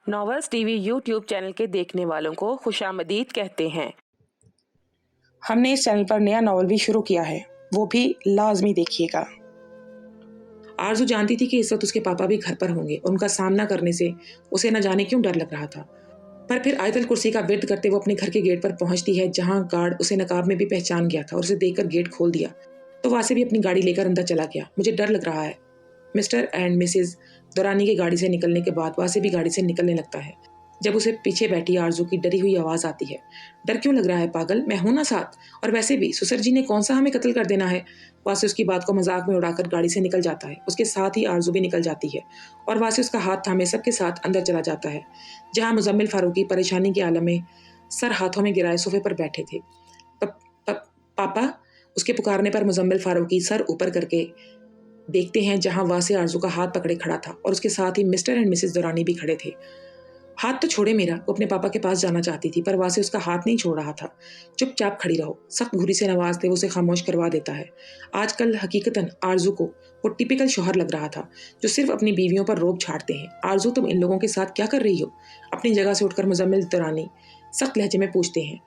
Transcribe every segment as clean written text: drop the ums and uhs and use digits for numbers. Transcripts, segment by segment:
Novels TV YouTube channel के देखने वालों को खुशामदीद कहते हैं। हमने इस चैनल पर नया नॉवल भी शुरू किया है, वो भी लाजमी देखिएगा। आरजू जानती थी कि इस वक्त उसके पापा भी घर पर होंगे। उनका सामना करने से उसे न जाने क्यों डर लग रहा था। पर फिर आयतल कुर्सी का विर्द करते वो अपने घर के गेट पर पहुंचती है, जहां गार्ड उसे नकाब में भी पहचान गया था और उसे देखकर गेट खोल दिया। तो वहां से भी अपनी गाड़ी लेकर अंदर चला गया। मुझे डर लग रहा है। मिस्टर एंड मिसेज दुरानी के गाड़ी से निकलने के बाद वहां से भी गाड़ी से निकलने लगता है। जब उसे पीछे बैठी आरजू की डरी हुई आवाज आती है, डर क्यों लग रहा है पागल, मैं हूं ना साथ, और वैसे भी सुसर जी ने कौन सा हमें कत्ल कर देना है। वहां से उसकी बात को मजाक में उड़ाकर गाड़ी से निकल जाता है। उसके साथ ही आरजू भी निकल जाती है और वहां से उसका हाथ थामे सबके साथ अंदर चला जाता है, जहां मुजम्मिल फारूकी परेशानी के आलम में सर हाथों में गिराए सोफे पर बैठे थे। पापा, उसके पुकारने पर मुजम्मिल फारूकी सर ऊपर करके देखते हैं, जहां वहां से आरजू का हाथ पकड़े खड़ा था और उसके साथ ही मिस्टर एंड मिसेस दुरानी भी खड़े थे। हाथ तो छोड़े मेरा, वो अपने पापा के पास जाना चाहती थी, पर वहां से उसका हाथ नहीं छोड़ रहा था। चुपचाप खड़ी रहो, सख्त घुरी से नवाजते वो उसे खामोश करवा देता है। आजकल हकीकतन आरजू को वो टिपिकल शौहर लग रहा था, जो सिर्फ अपनी बीवियों पर रोब छाड़ते हैं। आरजू, तुम इन लोगों के साथ क्या कर रही हो? अपनी जगह से उठकर मुजम्मिल दुरानी सख्त लहजे में पूछते हैं।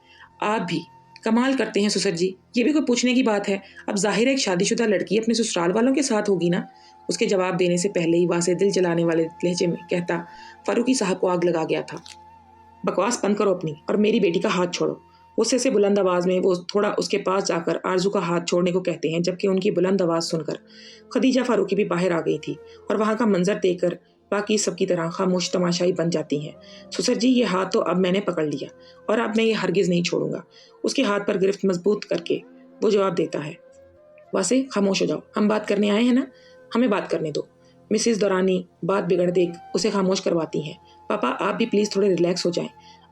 आप भी कमाल करते हैं सुसर जी, ये भी कोई पूछने की बात है? अब जाहिर है एक शादीशुदा लड़की अपने ससुराल वालों के साथ होगी ना। उसके जवाब देने से पहले ही वहां से दिल जलाने वाले लहजे में कहता फारूकी साहब को आग लगा गया था। बकवास बंद करो अपनी और मेरी बेटी का हाथ छोड़ो। गुस्से से बुलंद आवाज में वो थोड़ा उसके पास जाकर आरजू का हाथ छोड़ने को कहते हैं, जबकि उनकी बुलंद आवाज सुनकर खदीजा फारूकी भी बाहर आ गई थी और वहां का मंजर देखकर बाकी सबकी तरह खामोश तमाशाई बन जाती हैं। सुसर जी, ये हाथ तो अब मैंने पकड़ लिया और अब मैं ये हरगिज नहीं छोड़ूंगा। उसके हाथ पर गिरफ्त मजबूत करके वो जवाब देता है, वासे खामोश हो जाओ, हम बात करने आए हैं ना, हमें बात करने दो। मिसेस दुरानी बात बिगड़ देख उसे खामोश करवाती हैं। पापा, आप भी प्लीज थोड़े रिलैक्स हो जाएं।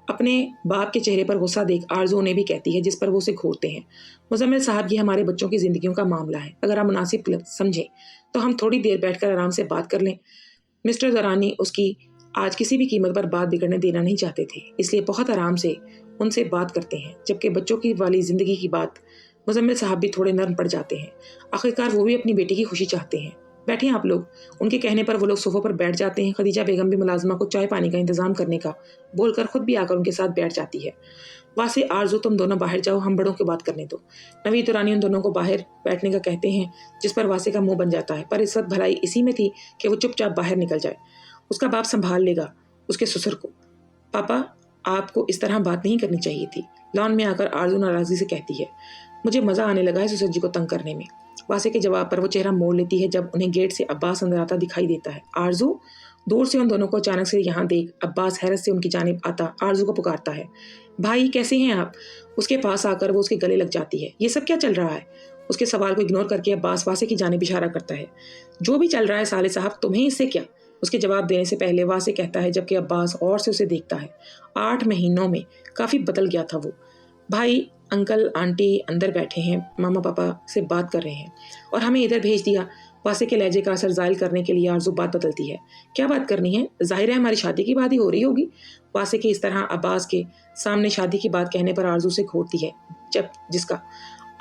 अपने बाप के चेहरे पर गुस्सा देख आरजू उन्हें भी कहती है, जिस पर वो उसे घूरते हैं। मुजम्मिल साहब, ये हमारे बच्चों की जिंदगियों का मामला है, अगर आप मुनासिब समझें तो हम थोड़ी देर बैठकर आराम से बात कर लें। मिस्टर दुरानी उसकी आज किसी भी कीमत पर बात बिगड़ने देना नहीं चाहते थे, इसलिए बहुत आराम से उनसे बात करते हैं, जबकि बच्चों की वाली जिंदगी की बात मुजम्मिल साहब भी थोड़े नर्म पड़ जाते हैं। आखिरकार वो भी अपनी बेटी की खुशी चाहते हैं। बैठे आप लोग। उनके कहने पर वो लोग सोफों पर बैठ जाते हैं। खदीजा बेगम भी मुलाजमा को चाय पानी का इंतजाम करने का बोलकर खुद भी आकर उनके साथ बैठ जाती है। वहां से आरजू, तुम दोनों बाहर जाओ, हम बड़ों की बात करने दो। नवीद दुरानी उन दोनों को बाहर बैठने का कहते हैं, जिस पर वासे का मुंह बन जाता है, पर इस वक्त भलाई इसी में थी कि वो चुपचाप बाहर निकल जाए। उसका बाप संभाल लेगा उसके ससुर को। पापा, आपको इस तरह बात नहीं करनी चाहिए थी, लॉन में आकर आरजू नाराजगी से कहती है। मुझे मजा आने लगा है ससुर जी को तंग करने में। वासे के जवाब पर वो चेहरा मोड़ लेती है जब उन्हें गेट से अब्बास अंदर आता दिखाई देता है। आरजू, दूर से उन दोनों को अचानक से यहाँ देख अब्बास हैरत से उनकी जानिब आता आरजू को पुकारता है, भाई कैसे हैं आप? उसके पास आकर वो उसके गले लग जाती है। ये सब क्या चल रहा है? उसके सवाल को इग्नोर करके अब्बास वासे की जानिब इशारा करता है। जो भी चल रहा है साले साहब, तुम्हें इससे क्या? उसके जवाब देने से पहले वासे कहता है, जबकि अब्बास और से उसे देखता है। 8 महीनों में काफी बदल गया था वो। भाई, अंकल आंटी अंदर बैठे हैं, मामा पापा से बात कर रहे हैं और हमें इधर भेज दिया। वासे के लहजे का असर जाहिर करने के लिए आरजू बात बदलती है। क्या बात करनी है? जाहिर है हमारी शादी की बात ही हो रही होगी। वासे के इस तरह अब्बास के सामने शादी की बात कहने पर आरजू से घूरती है, जब जिसका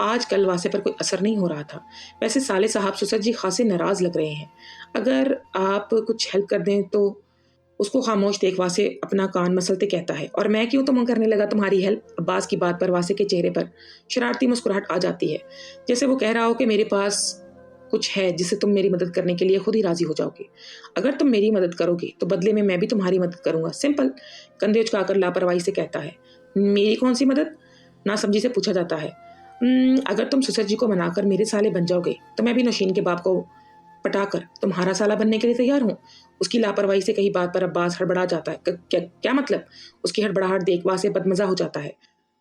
आज कल वासे पर कोई असर नहीं हो रहा था। वैसे साले साहब सुसर जी खासे नाराज लग रहे हैं, अगर आप कुछ हेल्प कर दें तो। उसको खामोश देख वासे अपना कान मसलते कहता है, और मैं क्यों तुम करने लगा तुम्हारी हेल्प? अब्बास की बात पर वासे के चेहरे पर शरारती मुस्कुराहट आ जाती है, जैसे वो कह रहा हो कि मेरे पास कुछ है जिससे तुम मेरी मदद करने के लिए खुद ही राजी हो जाओगे। अगर तुम मेरी मदद करोगे तो बदले में मैं भी तुम्हारी मदद करूंगा, सिंपल। कंधे उचकाकर लापरवाही से कहता है। मेरी कौन सी मदद? नासमझी से पूछा जाता है। अगर तुम सुसर जी को मनाकर मेरे साले बन जाओगे तो मैं भी नौशीन के बाप को पटाकर तुम्हारा साला बनने के लिए तैयार हूँ। उसकी लापरवाही से कही बात पर अब्बास हड़बड़ा जाता है। क्या मतलब? उसकी हड़बड़ाहट देख वासे बदमजा हो जाता है।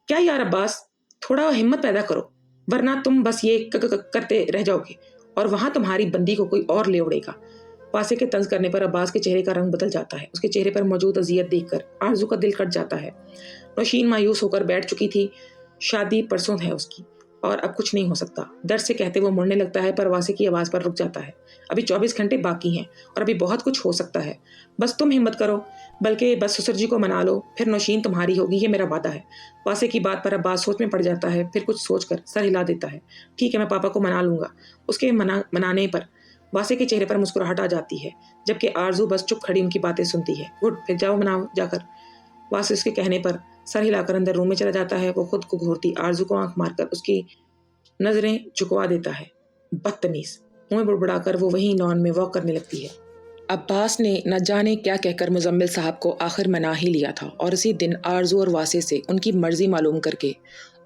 क्या यार अब्बास, थोड़ा हिम्मत पैदा करो, वरना तुम बस ये करते रह जाओगे और वहां तुम्हारी बंदी को कोई और ले उड़ेगा। वासे के तंज करने पर अब्बास के चेहरे का रंग बदल जाता है। उसके चेहरे पर मौजूद अजियत देखकर आरजू का दिल कट जाता है। नौशीन मायूस होकर बैठ चुकी थी। शादी परसों है उसकी और अब कुछ नहीं हो सकता, दर्द से कहते वो मुड़ने लगता है, पर वासे की आवाज पर रुक जाता है। अभी 24 घंटे बाकी हैं और अभी बहुत कुछ हो सकता है। बस तुम हिम्मत करो, बल्कि बस ससुर जी को मना लो, फिर नौशीन तुम्हारी होगी, ये मेरा वादा है। वासे की बात पर अब्बास सोच में पड़ जाता है, फिर कुछ सोचकर सर हिला देता है। ठीक है, मैं पापा को मना लूंगा। उसके मनाने पर वासे के चेहरे पर मुस्कुराहट आ जाती है, जबकि आरजू बस चुप खड़ी उनकी बातें सुनती है। गुड, फिर जाओ बनाओ जाकर। वासे उसके कहने पर सर हिलाकर अंदर रूम में चला जाता है। वो खुद को घूरती आरजू को आंख मारकर उसकी नजरें झुकवा देता है। बदतमीज, मुंह बुड़बुड़ाकर वो वहीं लॉन में वॉक करने लगती है। अब्बास ने न जाने क्या कहकर मुजम्मिल साहब को आखिर मना ही लिया था और उसी दिन आरजू और वासे से उनकी मर्जी मालूम करके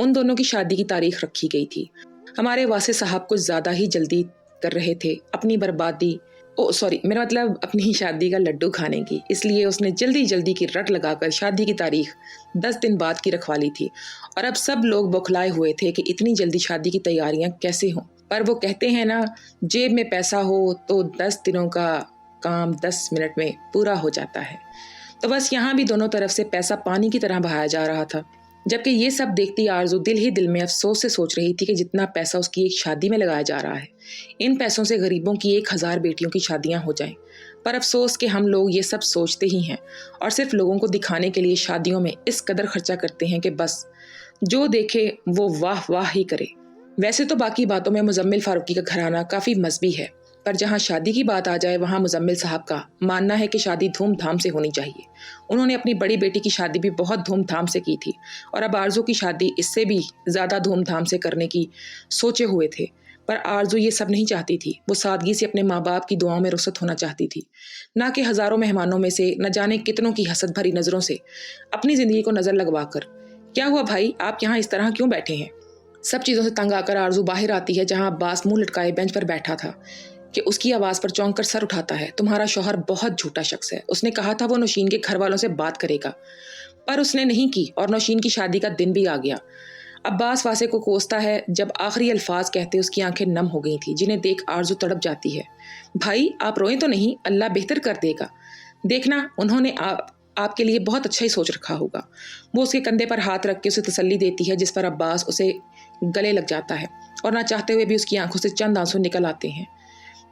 उन दोनों की शादी की तारीख रखी गई थी। हमारे वासे साहब कुछ ज्यादा ही जल्दी कर रहे थे अपनी बर्बादी, मेरा मतलब अपनी शादी का लड्डू खाने की, इसलिए उसने जल्दी जल्दी की रट लगाकर शादी की तारीख 10 दिन बाद की रखवा ली थी। और अब सब लोग बौखलाए हुए थे कि इतनी जल्दी शादी की तैयारियां कैसे हों। पर वो कहते हैं ना, जेब में पैसा हो तो 10 दिनों का काम 10 मिनट में पूरा हो जाता है। तो बस यहाँ भी दोनों तरफ से पैसा पानी की तरह बहाया जा रहा था। जबकि ये सब देखती आरजू दिल ही दिल में अफसोस से सोच रही थी कि जितना पैसा उसकी एक शादी में लगाया जा रहा है, इन पैसों से गरीबों की 1000 बेटियों की शादियां हो जाएं। पर अफसोस कि हम लोग ये सब सोचते ही हैं और सिर्फ लोगों को दिखाने के लिए शादियों में इस कदर खर्चा करते हैं कि बस जो देखे वो वाह वाह ही करे। वैसे तो बाकी बातों में मुजम्मिल फारूकी का घराना काफ़ी मजबी है, पर जहाँ शादी की बात आ जाए वहाँ मुजम्मिल साहब का मानना है कि शादी धूमधाम से होनी चाहिए। उन्होंने अपनी बड़ी बेटी की शादी भी बहुत धूमधाम से की थी और अब आरजू की शादी इससे भी ज़्यादा धूमधाम से करने की सोचे हुए थे। पर आरजू ये सब नहीं चाहती थी। वो सादगी से अपने माँ बाप की दुआओं में रुखसत होना चाहती थी, ना कि हज़ारों मेहमानों में से न जाने कितनों की हसद भरी नज़रों से अपनी ज़िंदगी को नज़र लगवा कर। क्या हुआ भाई, आप यहाँ इस तरह क्यों बैठे हैं? सब चीज़ों से तंग आकर आरजू बाहर आती है, जहाँ अब्बास मुंह लटकाए बेंच पर बैठा था कि उसकी आवाज़ पर चौंक कर सर उठाता है। तुम्हारा शौहर बहुत झूठा शख्स है। उसने कहा था वो नौशीन के घर वालों से बात करेगा, पर उसने नहीं की और नौशीन की शादी का दिन भी आ गया। अब्बास वासे को कोसता है। जब आखिरी अल्फाज कहते उसकी आंखें नम हो गई थी, जिन्हें देख आरजू तड़प जाती है। भाई आप रोएं तो नहीं, अल्लाह बेहतर कर देगा। देखना, उन्होंने आपके लिए बहुत अच्छा ही सोच रखा होगा। वो उसके कंधे पर हाथ रख के उसे तसल्ली देती है, जिस पर अब्बास उसे गले लग जाता है और ना चाहते हुए भी उसकी आंखों से चंद आंसू निकल आते हैं।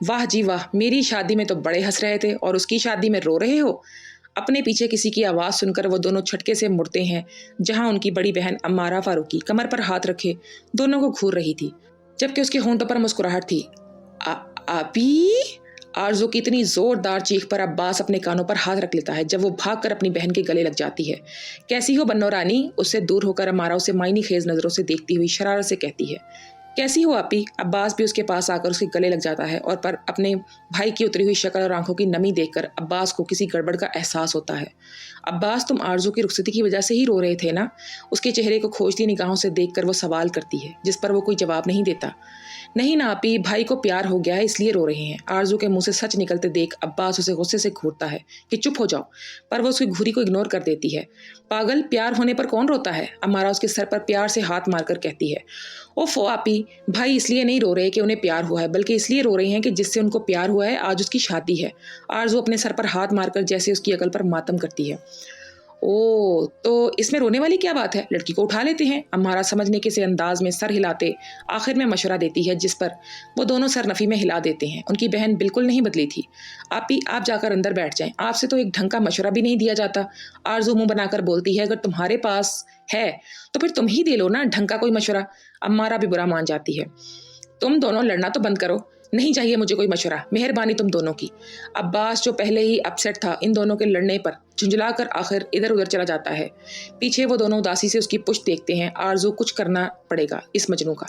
वाह जी वाह, मेरी शादी में तो बड़े हंस रहे थे और उसकी शादी में रो रहे हो। अपने पीछे किसी की आवाज़ सुनकर वो दोनों छटके से मुड़ते हैं, जहां उनकी बड़ी बहन अम्मारा फारूकी कमर पर हाथ रखे दोनों को घूर रही थी, जबकि उसके होंठों पर मुस्कुराहट थी। आपी, आरजू की इतनी जोरदार चीख पर अब्बास अपने कानों पर हाथ रख लेता है, जब वो भागकर अपनी बहन के गले लग जाती है। कैसी हो बन्नो रानी? उससे दूर होकर अम्मारा उसे मायनी खेज नजरों से देखती हुई शरारत से कहती है। कैसी हो आपी? अब्बास भी उसके पास आकर उसके गले लग जाता है और पर अपने भाई की उतरी हुई शक्ल और आंखों की नमी देखकर अब्बास को किसी गड़बड़ का एहसास होता है। अब्बास, तुम आरजू की रुखसती की वजह से ही रो रहे थे ना? उसके चेहरे को खोजती निगाहों से देखकर वो सवाल करती है, जिस पर वो कोई जवाब नहीं देता। नहीं ना आपी, भाई को प्यार हो गया है इसलिए रो रहे हैं। आरजू के मुंह से सच निकलते देख अब्बास उसे गुस्से से घूरता है कि चुप हो जाओ, पर वो उसकी घूरी को इग्नोर कर देती है। पागल, प्यार होने पर कौन रोता है? अमारा उसके सर पर प्यार से हाथ मारकर कहती है। ओफो आपी, भाई इसलिए नहीं रो रहे कि उन्हें प्यार हुआ है, बल्कि इसलिए रो रहे हैं कि जिससे उनको प्यार हुआ है आज उसकी शादी है। आरजू अपने सर पर हाथ मारकर जैसे उसकी अकल पर मातम करती है। ओ, तो इसमें रोने वाली क्या बात है, लड़की को उठा लेते हैं। अम्मारा समझने के से अंदाज में सर हिलाते आखिर में मशवरा देती है, जिस पर वो दोनों सर नफी में हिला देते हैं। उनकी बहन बिल्कुल नहीं बदली थी। आपी, आप जाकर अंदर बैठ जाएं, आपसे तो एक ढंग का मशवरा भी नहीं दिया जाता। आरजू मुंह बनाकर बोलती है, अगर तुम्हारे पास है तो फिर तुम ही दे लो ना ढंग का कोई मशवरा। अम्मारा भी बुरा मान जाती है। तुम दोनों लड़ना तो बंद करो, नहीं चाहिए मुझे कोई मशवरा, मेहरबानी तुम दोनों की। अब्बास, जो पहले ही अपसेट था इन दोनों के लड़ने पर, झुंझलाकर आखिर इधर उधर चला जाता है। पीछे वो दोनों उदासी से उसकी पुश्त देखते हैं। आरजू, कुछ करना पड़ेगा इस मजनू का।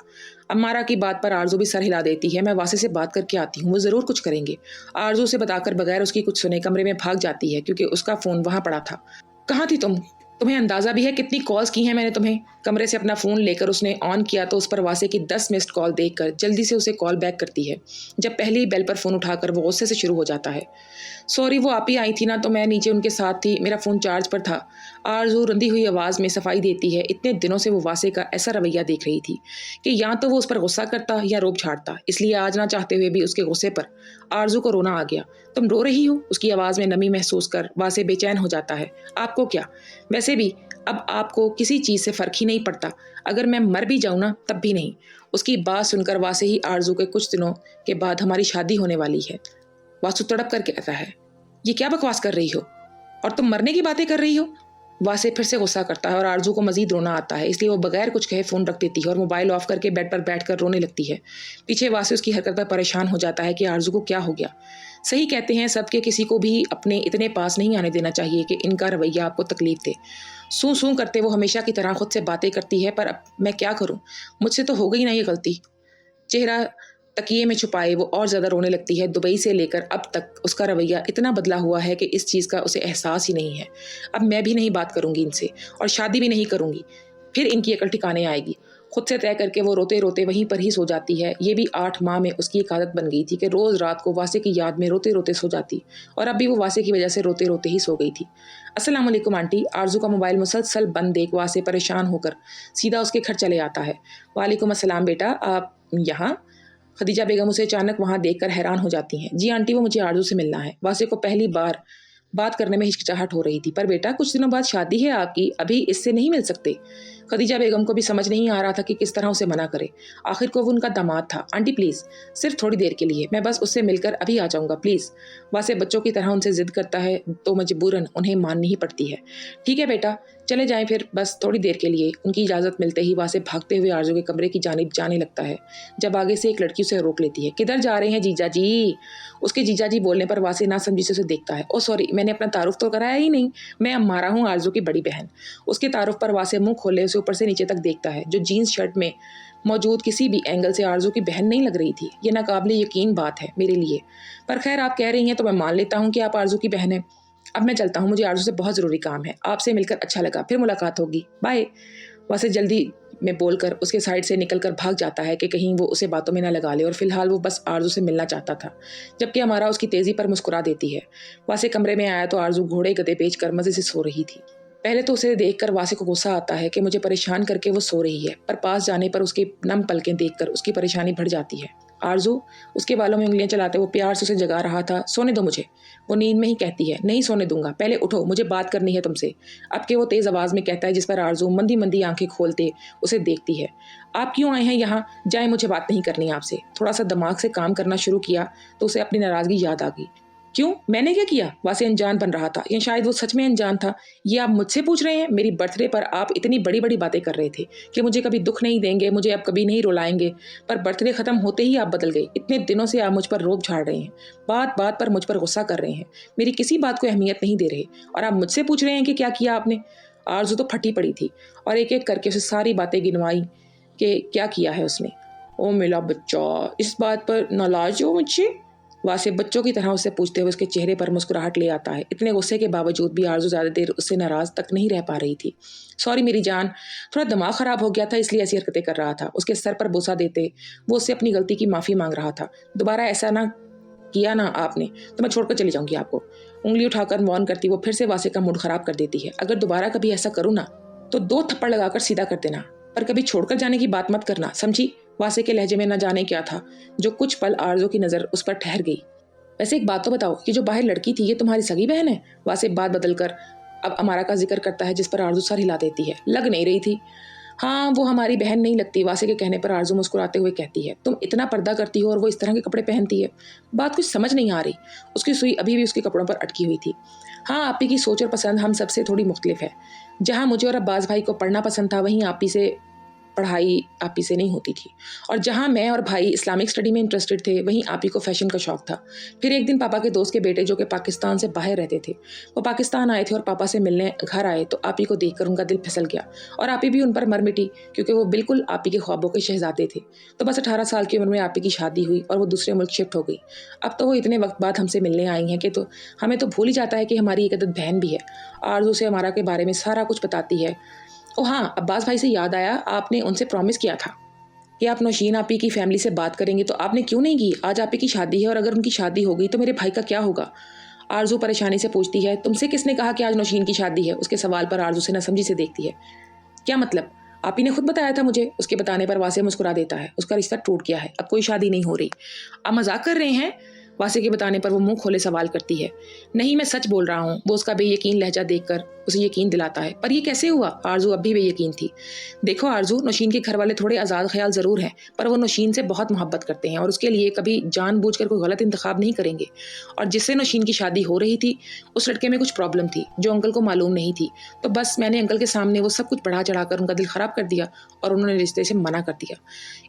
अम्मारा की बात पर आरजू भी सर हिला देती है। मैं वासे से बात करके आती हूँ, वो ज़रूर कुछ करेंगे। आरजू से बताकर बगैर उसकी कुछ सुने कमरे में भाग जाती है, क्योंकि उसका फ़ोन वहाँ पड़ा था। कहाँ थी तुम? तुम्हें अंदाज़ा भी है कितनी कॉल्स की हैं मैंने तुम्हें? कमरे से अपना फ़ोन लेकर उसने ऑन किया तो उस पर वासे की 10 मिस्ड कॉल देखकर जल्दी से उसे कॉल बैक करती है। जब पहली बेल पर फ़ोन उठाकर वो गुस्से से शुरू हो जाता है। सॉरी, वो आप ही आई थी ना, तो मैं नीचे उनके साथ थी, मेरा फ़ोन चार्ज पर था। आरजू रंधी हुई आवाज़ में सफाई देती है। इतने दिनों से वो वासे का ऐसा रवैया देख रही थी कि या तो वो उस पर गुस्सा करता या रोब झाड़ता, इसलिए आज ना चाहते हुए भी उसके गुस्से पर आरजू को रोना आ गया। तुम रो रही हो? उसकी आवाज़ में नमी महसूस कर वासे बेचैन हो जाता है। आपको क्या? वैसे भी अब आपको किसी चीज़ से फ़र्क ही नहीं पड़ता। अगर मैं मर भी जाऊँ ना तब भी नहीं। उसकी बात सुनकर वासे ही आरजू के कुछ दिनों के बाद हमारी शादी होने वाली है। वासु तड़प कर कहता है, ये क्या बकवास कर रही हो? और तुम मरने की बातें कर रही हो? वासे फिर से गुस्सा करता है और आरजू को मजीद रोना आता है, इसलिए वो बगैर कुछ कहे फ़ोन रख देती है और मोबाइल ऑफ करके बेड पर बैठकर रोने लगती है। पीछे वासे उसकी हरकत पर परेशान हो जाता है कि आरजू को क्या हो गया। सही कहते हैं सबके, किसी को भी अपने इतने पास नहीं आने देना चाहिए कि इनका रवैया आपको तकलीफ दे। सूं सूं करते वो हमेशा की तरह खुद से बातें करती है, पर अब मैं क्या करूं, मुझसे तो हो गई ना ये गलती। चेहरा तकिए में छुपाए वो और ज़्यादा रोने लगती है। दुबई से लेकर अब तक उसका रवैया इतना बदला हुआ है कि इस चीज़ का उसे एहसास ही नहीं है। अब मैं भी नहीं बात करूंगी इनसे और शादी भी नहीं करूंगी, फिर इनकी अकल ठिकाने आएगी। खुद से तय करके वो रोते रोते वहीं पर ही सो जाती है। ये भी 8 माह में उसकी एक आदत बन गई थी कि रोज़ रात को वासे की याद में रोते रोते सो जाती, और अब भी वो वासे की वजह से रोते रोते ही सो गई थी। अस्सलाम वालेकुम आंटी। आरजू का मोबाइल मुसलसल बंद देख वासे परेशान होकर सीधा उसके घर चले आता है। वालेकुम अस्सलाम बेटा, आप यहाँ? खदीजा बेगम उसे अचानक वहाँ देखकर हैरान हो जाती हैं। जी आंटी, वो मुझे आरजू से मिलना है। वासे को पहली बार बात करने में हिचकिचाहट हो रही थी। पर बेटा, कुछ दिनों बाद शादी है आपकी, अभी इससे नहीं मिल सकते। खदीजा बेगम को भी समझ नहीं आ रहा था कि किस तरह उसे मना करे। आखिर को वो उनका दामाद था। आंटी प्लीज़, सिर्फ थोड़ी देर के लिए, मैं बस उससे मिलकर अभी आ जाऊँगा प्लीज़। वासे बच्चों की तरह उनसे ज़िद करता है तो मजबूरन उन्हें माननी ही पड़ती है। ठीक है बेटा, चले जाएं फिर, बस थोड़ी देर के लिए। उनकी इजाज़त मिलते ही वासे भागते हुए आरजू के कमरे की जानिब जाने लगता है, जब आगे से एक लड़की उसे रोक लेती है। किधर जा रहे हैं जीजा जी? उसके जीजा जी बोलने पर वासे ना समझी से उसे देखता है। ओ सॉरी, मैंने अपना तारुफ तो कराया ही नहीं, मैं अम्मारा हूँ, आरजू की बड़ी बहन। उसके तारुफ पर वासे मुंह खोले उसे ऊपर से नीचे तक देखता है, जो जीन्स शर्ट में मौजूद किसी भी एंगल से आरजू की बहन नहीं लग रही थी। ये नाकाबिले यकीन बात है मेरे लिए, पर खैर आप कह रही हैं तो मैं मान लेता हूँ कि आप आरजू की बहन हैं। अब मैं चलता हूँ, मुझे आरजू से बहुत ज़रूरी काम है। आपसे मिलकर अच्छा लगा, फिर मुलाकात होगी, बाय। वैसे जल्दी में बोलकर उसके साइड से निकलकर भाग जाता है कि कहीं वो उसे बातों में ना लगा ले, और फिलहाल वो बस आरजू से मिलना चाहता था। जबकि हमारा उसकी तेज़ी पर मुस्कुरा देती है। वासे कमरे में आया तो आरजू घोड़े गधे बेचकर मज़े से सो रही थी। पहले तो उसे देखकर वासे को गुस्सा आता है कि मुझे परेशान करके वो सो रही है, पर पास जाने पर उसकी नम पलकें देखकर उसकी परेशानी बढ़ जाती है। आरजू उसके बालों में उंगलियां चलाते वो प्यार से उसे जगा रहा था। सोने दो मुझे। वो नींद में ही कहती है, नहीं सोने दूंगा, पहले उठो, मुझे बात करनी है तुमसे। अब के वो तेज़ आवाज़ में कहता है, जिस पर आरजू मंदी मंदी आंखें खोलते उसे देखती है। आप क्यों आए हैं यहाँ? जाए, मुझे बात नहीं करनी आपसे। थोड़ा सा दिमाग से काम करना शुरू किया तो उसे अपनी नाराज़गी याद आ गई। क्यों, मैंने क्या किया? वासे अनजान बन रहा था, या शायद वो सच में अनजान था। ये आप मुझसे पूछ रहे हैं? मेरी बर्थडे पर आप इतनी बड़ी बड़ी बातें कर रहे थे कि मुझे कभी दुख नहीं देंगे, मुझे अब कभी नहीं रुलाएंगे, पर बर्थडे ख़त्म होते ही आप बदल गए। इतने दिनों से आप मुझ पर रोब झाड़ रहे हैं, बात बात पर मुझ पर गुस्सा कर रहे हैं, मेरी किसी बात को अहमियत नहीं दे रहे, और आप मुझसे पूछ रहे हैं कि क्या किया आपने। आरजू तो फटी पड़ी थी और एक एक करके उसे सारी बातें गिनवाई कि क्या किया है उसने। ओ मेरा बच्चा, इस बात पर नाराज़ हो मुझसे? वासे बच्चों की तरह उससे पूछते हुए उसके चेहरे पर मुस्कुराहट ले आता है। इतने गुस्से के बावजूद भी आरजू ज़्यादा देर उससे नाराज़ तक नहीं रह पा रही थी। सॉरी मेरी जान, थोड़ा दिमाग ख़राब हो गया था, इसलिए ऐसी हरकतें कर रहा था। उसके सर पर बोसा देते वो उससे अपनी गलती की माफ़ी मांग रहा था। दोबारा ऐसा ना किया ना आपने तो मैं छोड़कर चली जाऊंगी आपको। उंगली उठाकर वार्न करती वो फिर से वासे का मूड ख़राब कर देती है। अगर दोबारा कभी ऐसा करूँ ना तो 2 थप्पड़ लगाकर सीधा कर देना, पर कभी छोड़कर जाने की बात मत करना, समझी? वासे के लहजे में न जाने क्या था जो कुछ पल आरजू की नज़र उस पर ठहर गई। वैसे एक बात तो बताओ, कि जो बाहर लड़की थी ये तुम्हारी सगी बहन है? वासे बात बदलकर अब अमारा का जिक्र करता है, जिस पर आरजू सर हिला देती है। लग नहीं रही थी। हाँ, वो हमारी बहन नहीं लगती। वासे के कहने पर आरजू मुस्कुराते हुए कहती है, तुम इतना पर्दा करती हो और वो इस तरह के कपड़े पहनती है। बात कुछ समझ नहीं आ रही। उसकी सुई अभी भी उसके कपड़ों पर अटकी हुई थी। हाँ, आपी की सोच और पसंद हम सबसे थोड़ी मुख्तलिफ है। जहाँ मुझे और अब्बास भाई को पढ़ना पसंद था, वहीं आपी से पढ़ाई आपी से नहीं होती थी, और जहाँ मैं और भाई इस्लामिक स्टडी में इंटरेस्टेड थे, वहीं आपी को फैशन का शौक था। फिर एक दिन पापा के दोस्त के बेटे, जो कि पाकिस्तान से बाहर रहते थे, वो पाकिस्तान आए थे और पापा से मिलने घर आए, तो आपी को देखकर उनका दिल फिसल गया और आपी भी उन पर मर मिटी, क्योंकि वो बिल्कुल आपी के ख्वाबों के शहजादे थे। तो बस 18 साल की उम्र में आपी की शादी हुई और वो दूसरे मुल्क शिफ्ट हो गई। अब तो वो इतने वक्त बाद हमसे मिलने आई हैं कि तो हमें तो भूल ही जाता है कि हमारी एक अदद बहन भी है। आरजू से हमारा के बारे में सारा कुछ बताती है। ओ हाँ, अब्बास भाई से याद आया, आपने उनसे प्रॉमिस किया था कि आप नौशीन आपी की फैमिली से बात करेंगे, तो आपने क्यों नहीं की? आज आपी की शादी है और अगर उनकी शादी हो गई तो मेरे भाई का क्या होगा? आरजू परेशानी से पूछती है। तुमसे किसने कहा कि आज नौशीन की शादी है? उसके सवाल पर आरजू से नासमझी से देखती है। क्या मतलब? आपी ने खुद बताया था मुझे। उसके बताने पर वासे मुस्कुरा देता है। उसका रिश्ता टूट गया है, अब कोई शादी नहीं हो रही। आप मजाक कर रहे हैं? वासे के बताने पर वो मुंह खोले सवाल करती है। नहीं, मैं सच बोल रहा हूँ। वो उसका बेयकीन लहजा देखकर उसे यकीन दिलाता है। पर ये कैसे हुआ? आरजू अब भी बेयकीन थी। देखो आरजू, नौशीन के घर वाले थोड़े आज़ाद ख्याल ज़रूर हैं, पर वो नौशीन से बहुत मोहब्बत करते हैं और उसके लिए कभी जानबूझकर कोई गलत इंतखाब नहीं करेंगे। और जिससे नौशीन की शादी हो रही थी, उस लड़के में कुछ प्रॉब्लम थी जो अंकल को मालूम नहीं थी। तो बस मैंने अंकल के सामने वो सब कुछ बढ़ा चढ़ाकर उनका दिल ख़राब कर दिया और उन्होंने रिश्ते से मना कर दिया।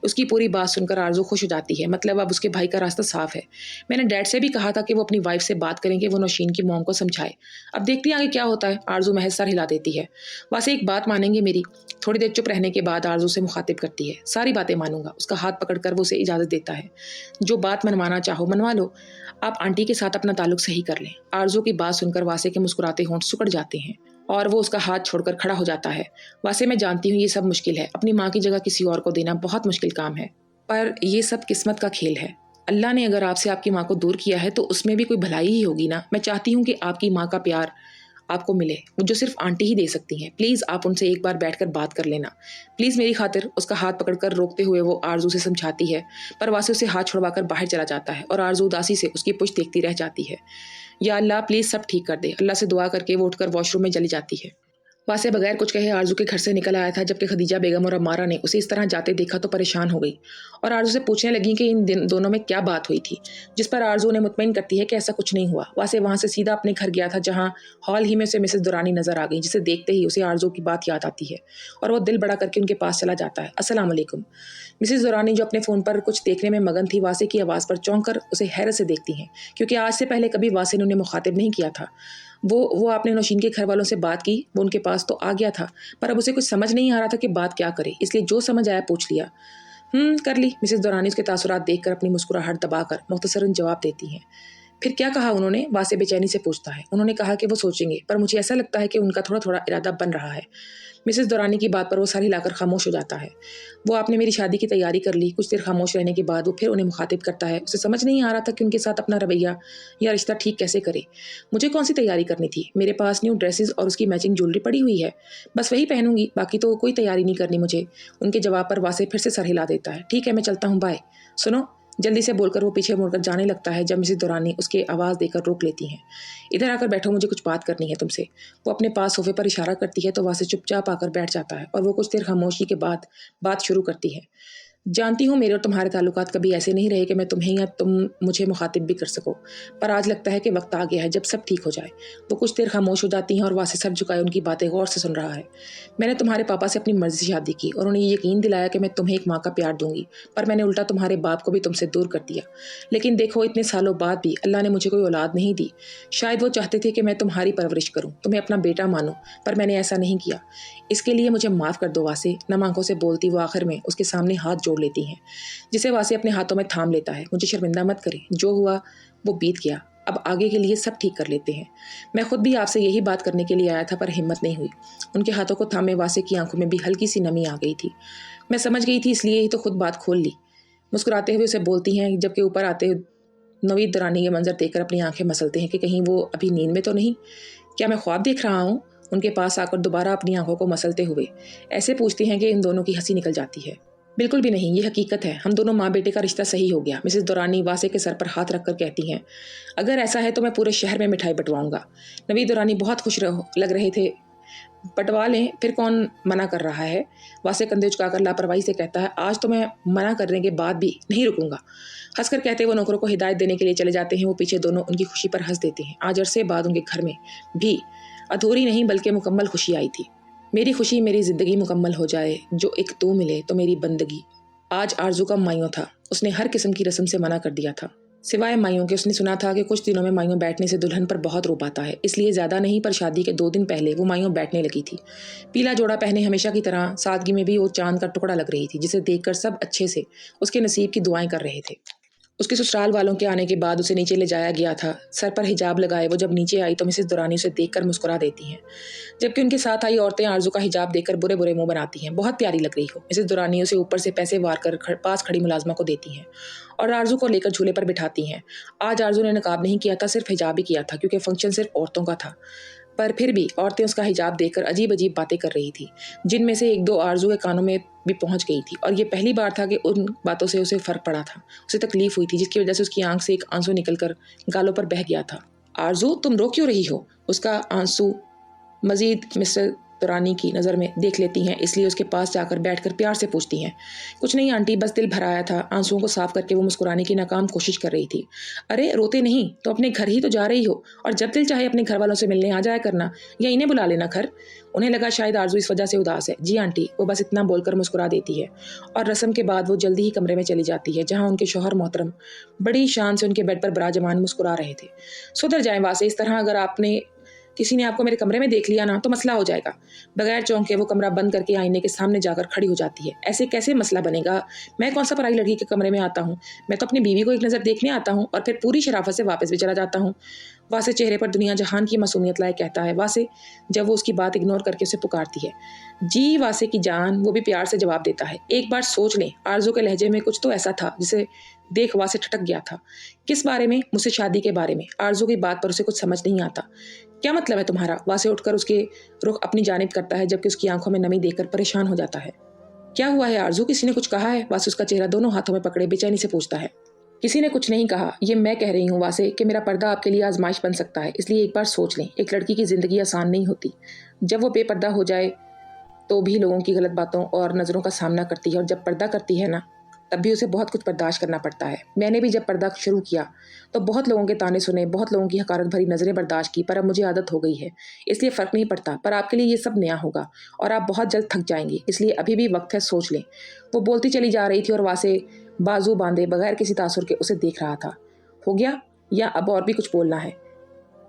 उसकी पूरी बात सुनकर आरजू खुश हो जाती है। मतलब अब उसके भाई का रास्ता साफ है। मैंने डैड से भी कहा था कि वो अपनी वाइफ से बात करेंगे, वो नौशीन की मॉम को समझाए। अब देखती हैं आगे क्या होता है। आरजू महज सर हिला देती है। वैसे एक बात मानेंगे मेरी? थोड़ी देर चुप रहने के बाद आरजू से मुखातिब करती है। सारी बातें मानूंगा। उसका हाथ पकड़कर वो उसे इजाज़त देता है। जो बात मनवाना चाहो मनवा लो। आप आंटी के साथ अपना ताल्लुक सही कर लें। आरजू की बात सुनकर वासे के मुस्कुराते होंठ सिकुड़ जाते हैं और वो उसका हाथ छोड़कर खड़ा हो जाता है। वासे, मैं जानती हूँ ये सब मुश्किल है। अपनी माँ की जगह किसी और को देना बहुत मुश्किल काम है, पर ये सब किस्मत का खेल है। अल्लाह ने अगर आपसे आपकी माँ को दूर किया है तो उसमें भी कोई भलाई ही होगी ना। मैं चाहती हूँ कि आपकी माँ का प्यार आपको मिले, जो सिर्फ आंटी ही दे सकती हैं। प्लीज़ आप उनसे एक बार बैठकर बात कर लेना, प्लीज़ मेरी खातिर। उसका हाथ पकड़कर रोकते हुए वो आरजू से समझाती है, पर वासे उसे हाथ छुड़वाकर बाहर चला जाता है और आरजू उदासी से उसकी पुश्त देखती रह जाती है। या अल्लाह प्लीज़ सब ठीक कर दे। अल्लाह से दुआ करके वो उठकर वॉशरूम में चली जाती है। वासे बगैर कुछ कहे आरजू के घर से निकल आया था। जबकि खदीजा बेगम और अम्मारा ने उसे इस तरह जाते देखा तो परेशान हो गई और आरजू से पूछने लगी कि इन दोनों में क्या बात हुई थी, जिस पर आरजू ने मुतमईन करती है कि ऐसा कुछ नहीं हुआ। वासे वहाँ से सीधा अपने घर गया था, जहाँ हॉल ही में उसे मिसेस दुरानी नजर आ गई, जिसे देखते ही उसे आरजू की बात याद आती है और वो दिल बड़ा करके उनके पास चला जाता है। अस्सलाम वालेकुम। मिसेस दुरानी, जो अपने फ़ोन पर कुछ देखने में मगन थी, वासे की आवाज़ पर चौंक कर उसे हैरत से देखती हैं, क्योंकि आज से पहले कभी वासे ने उन्हें मुखातिब नहीं किया था। वो आपने नौशीन के घर वालों से बात की? वो उनके पास तो आ गया था, पर अब उसे कुछ समझ नहीं आ रहा था कि बात क्या करे, इसलिए जो समझ आया पूछ लिया। कर ली। मिसेस दुरानी उसके तासुरात देखकर अपनी मुस्कुराहट दबाकर मुख्तसरन जवाब देती हैं। फिर क्या कहा उन्होंने? वासे बेचैनी से पूछता है। उन्होंने कहा कि वो सोचेंगे, पर मुझे ऐसा लगता है कि उनका थोड़ा थोड़ा इरादा बन रहा है। मिसेस दुरानी की बात पर वो सर हिलाकर खामोश हो जाता है। वो आपने मेरी शादी की तैयारी कर ली। कुछ देर खामोश रहने के बाद वो फिर उन्हें मुखातिब करता है। उसे समझ नहीं आ रहा था कि उनके साथ अपना रवैया या रिश्ता ठीक कैसे करे। मुझे कौन सी तैयारी करनी थी? मेरे पास न्यू ड्रेसेस और उसकी मैचिंग ज्वेलरी पड़ी हुई है, बस वही पहनूंगी, बाकी तो कोई तैयारी नहीं करनी मुझे। उनके जवाब पर वासे फिर से सर हिला देता है। ठीक है, मैं चलता हूँ, बाय। सुनो, जल्दी से बोलकर वो पीछे मुड़कर जाने लगता है, जब मिसेस दुरानी उसकी आवाज़ देकर रोक लेती हैं। इधर आकर बैठो, मुझे कुछ बात करनी है तुमसे। वो अपने पास सोफे पर इशारा करती है तो वासे चुपचाप आकर बैठ जाता है और वो कुछ देर खामोशी के बाद बात शुरू करती है। जानती हूँ मेरे और तुम्हारे ताल्लुकात कभी ऐसे नहीं रहे कि मैं तुम्हें या तुम मुझे मुखातिब भी कर सको, पर आज लगता है कि वक्त आ गया है जब सब ठीक हो जाए। वो कुछ देर खामोश हो जाती हैं और वासे सर झुकाए उनकी बातें गौर से सुन रहा है। मैंने तुम्हारे पापा से अपनी मर्जी से शादी की और उन्हें यकीन दिलाया कि मैं तुम्हें एक माँ का प्यार दूंगी, पर मैंने उल्टा तुम्हारे बाप को भी तुमसे दूर कर दिया। लेकिन देखो, इतने सालों बाद भी अल्लाह ने मुझे कोई औलाद नहीं दी। शायद वो चाहते थे कि मैं तुम्हारी परवरिश करूँ, तुम्हें अपना बेटा मानूं, पर मैंने ऐसा नहीं किया। इसके लिए मुझे माफ़ कर दो वासे। नम आंखों से बोलती वो आखिर में उसके सामने हाथ जोड़ लेती हैं, जिसे वासे अपने हाथों में थाम लेता है। मुझे शर्मिंदा मत करें, जो हुआ वो बीत गया, अब आगे के लिए सब ठीक कर लेते हैं। मैं खुद भी आपसे यही बात करने के लिए आया था, पर हिम्मत नहीं हुई। उनके हाथों को थामे वासे की आंखों में भी हल्की सी नमी आ गई थी। मैं समझ गई थी, इसलिए ही तो खुद बात खोल ली। मुस्कुराते हुए उसे बोलती हैं, जबकि ऊपर आते नवीद दुरानी ये मंजर देखकर अपनी आंखें मसलते हैं कि कहीं वो अभी नींद में तो नहीं। क्या मैं ख्वाब देख रहा हूँ? उनके पास आकर दोबारा अपनी आंखों को मसलते हुए ऐसे पूछती हैं कि इन दोनों की हंसी निकल जाती है। बिल्कुल भी नहीं, ये हकीकत है। हम दोनों माँ बेटे का रिश्ता सही हो गया। मिसेस दुरानी वासे के सर पर हाथ रखकर कहती हैं, अगर ऐसा है तो मैं पूरे शहर में मिठाई बंटवाऊंगा। नवीद दुरानी बहुत खुश लग रहे थे। बंटवा लें, फिर कौन मना कर रहा है? वासे कंधे झुकाकर लापरवाही से कहता है, आज तो मैं मना करने के बाद भी नहीं रुकूंगा। हंसकर कहते वो नौकरों को हिदायत देने के लिए चले जाते हैं। वो पीछे दोनों उनकी खुशी पर हंस देते हैं। आज अरसे बाद उनके घर में भी अधूरी नहीं बल्कि मुकम्मल खुशी आई थी। मेरी खुशी मेरी ज़िंदगी मुकम्मल हो जाए, जो एक तू मिले तो मेरी बंदगी। आज आरजू का माइयों था। उसने हर किस्म की रस्म से मना कर दिया था, सिवाय माइयों के। उसने सुना था कि कुछ दिनों में माइयों बैठने से दुल्हन पर बहुत रूप आता है, इसलिए ज़्यादा नहीं पर शादी के 2 दिन पहले वो माइयों बैठने लगी थी। पीला जोड़ा पहने हमेशा की तरह सादगी में भी वो चांद का टुकड़ा लग रही थी, जिसे देखकर सब अच्छे से उसके नसीब की दुआएं कर रहे थे। उसके ससुराल वालों के आने के बाद उसे नीचे ले जाया गया था, सर पर हिजाब लगाए। वो जब नीचे आई तो मिसेस दुरानी उसे देखकर मुस्कुरा देती हैं, जबकि उनके साथ आई औरतें आरजू का हिजाब देखकर बुरे बुरे मुंह बनाती हैं। बहुत प्यारी लग रही हो। मिसेस दुरानी उसे ऊपर से पैसे वार कर पास खड़ी मुलाजमा को देती हैं और आरजू को लेकर झूले पर बिठाती हैं। आज आरजू ने नकाब नहीं किया था, सिर्फ हिजाब ही किया था, क्योंकि फंक्शन सिर्फ औरतों का था। पर फिर भी औरतें उसका हिजाब देखकर अजीब अजीब बातें कर रही थी, जिनमें से एक दो आरजू के कानों में भी पहुंच गई थी। और ये पहली बार था कि उन बातों से उसे फ़र्क पड़ा था, उसे तकलीफ हुई थी, जिसकी वजह से उसकी आंख से एक आंसू निकलकर गालों पर बह गया था। आरजू, तुम रो क्यों रही हो? उसका आंसू मजीद मिस्टर तुरानी की नज़र में देख लेती हैं, इसलिए उसके पास जाकर बैठकर प्यार से पूछती हैं। कुछ नहीं आंटी, बस दिल भर आया था। आंसुओं को साफ करके वो मुस्कुराने की नाकाम कोशिश कर रही थी। अरे रोते नहीं तो अपने घर ही तो जा रही हो, और जब दिल चाहे अपने घर वालों से मिलने आ जाया करना, या इन्हें बुला लेना घर। उन्हें लगा शायद आरजू इस वजह से उदास है। जी आंटी, वो बस इतना बोलकर मुस्कुरा देती है, और रस्म के बाद वो जल्दी ही कमरे में चली जाती है, जहाँ उनके शौहर मोहतरम बड़ी शान से उनके बेड पर बराजमान मुस्कुरा रहे थे। सुधर जाएं वासे, इस तरह अगर किसी ने आपको मेरे कमरे में देख लिया ना तो मसला हो जाएगा। बगैर चौंके वो कमरा बंद करके आईने के सामने जाकर खड़ी हो जाती है। ऐसे कैसे मसला बनेगा? मैं कौन सा पराई लड़की के कमरे में आता हूँ? मैं तो अपनी बीवी को एक नज़र देखने आता हूँ और फिर पूरी शराफत से वापस भी चला जाता हूँ। वासे चेहरे पर दुनिया जहान की मासूमियत लाए कहता है वासे, जब वो उसकी बात इग्नोर करके उसे पुकारती है। जी वासे की जान, वो भी प्यार से जवाब देता है। एक बार सोच लें, आरजू के लहजे में कुछ तो ऐसा था जिसे देख वासे ठटक गया था। किस बारे में? मुझसे शादी के बारे में। आरजू की बात पर उसे कुछ समझ नहीं आता। क्या मतलब है तुम्हारा? वासे उठकर उसके रुख अपनी जानिब करता है, जबकि उसकी आंखों में नमी देखकर परेशान हो जाता है। क्या हुआ है आरजू? किसी ने कुछ कहा है? वासे उसका चेहरा दोनों हाथों में पकड़े बेचैनी से पूछता है। किसी ने कुछ नहीं कहा, ये मैं कह रही हूँ वासे कि मेरा पर्दा आपके लिए आजमाइश बन सकता है, इसलिए एक बार सोच लें। एक लड़की की ज़िंदगी आसान नहीं होती। जब वो बेपर्दा हो जाए तो भी लोगों की गलत बातों और नज़रों का सामना करती है, और जब पर्दा करती है ना, तब भी उसे बहुत कुछ बर्दाश्त करना पड़ता है। मैंने भी जब पर्दा शुरू किया तो बहुत लोगों के ताने सुने, बहुत लोगों की हकारत भरी नज़रें बर्दाश्त की, पर अब मुझे आदत हो गई है, इसलिए फ़र्क नहीं पड़ता। पर आपके लिए ये सब नया होगा और आप बहुत जल्द थक जाएंगे, इसलिए अभी भी वक्त है, सोच लें। वो बोलती चली जा रही थी और वासे बाजू बांधे बगैर किसी तासुर के उसे देख रहा था। हो गया या अब और भी कुछ बोलना है?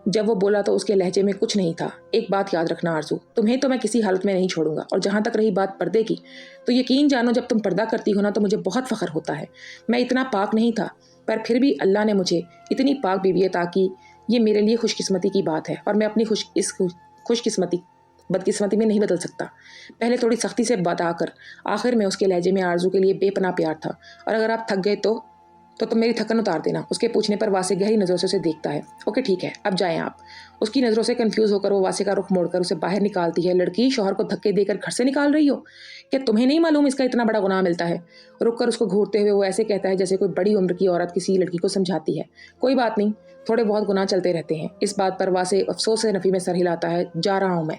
जब वो बोला तो उसके लहजे में कुछ नहीं था। एक बात याद रखना आरजू, तुम्हें तो मैं किसी हालत में नहीं छोड़ूंगा, और जहाँ तक रही बात पर्दे की, तो यकीन जानो जब तुम पर्दा करती हो ना तो मुझे बहुत फ़ख्र होता है। मैं इतना पाक नहीं था, पर फिर भी अल्लाह ने मुझे इतनी पाक बीवी अता की, ये मेरे लिए खुशकिस्मती की बात है, और मैं अपनी खुशकिस्मती बदकिस्मती में नहीं बदल सकता। पहले थोड़ी सख्ती से बताकर आखिर में उसके लहजे में आरजू के लिए बेपनाह प्यार था। और अगर आप थक गए तो तुम मेरी थकन उतार देना। उसके पूछने पर वासे गहरी नज़रों से उसे देखता है। ओके ठीक है, अब जाएं आप। उसकी नज़रों से कंफ्यूज होकर वो वासे का रुख मोड़कर उसे बाहर निकालती है। लड़की, शौहर को धक्के देकर घर से निकाल रही हो? क्या तुम्हें नहीं मालूम इसका इतना बड़ा गुनाह मिलता है? रुक कर उसको घूरते हुए वो ऐसे कहता है जैसे कोई बड़ी उम्र की औरत किसी लड़की को समझाती है। कोई बात नहीं, थोड़े बहुत गुनाह चलते रहते हैं। इस बात पर वासे अफसोस से नफ़ी में सर हिलाता है। जा रहा हूँ मैं।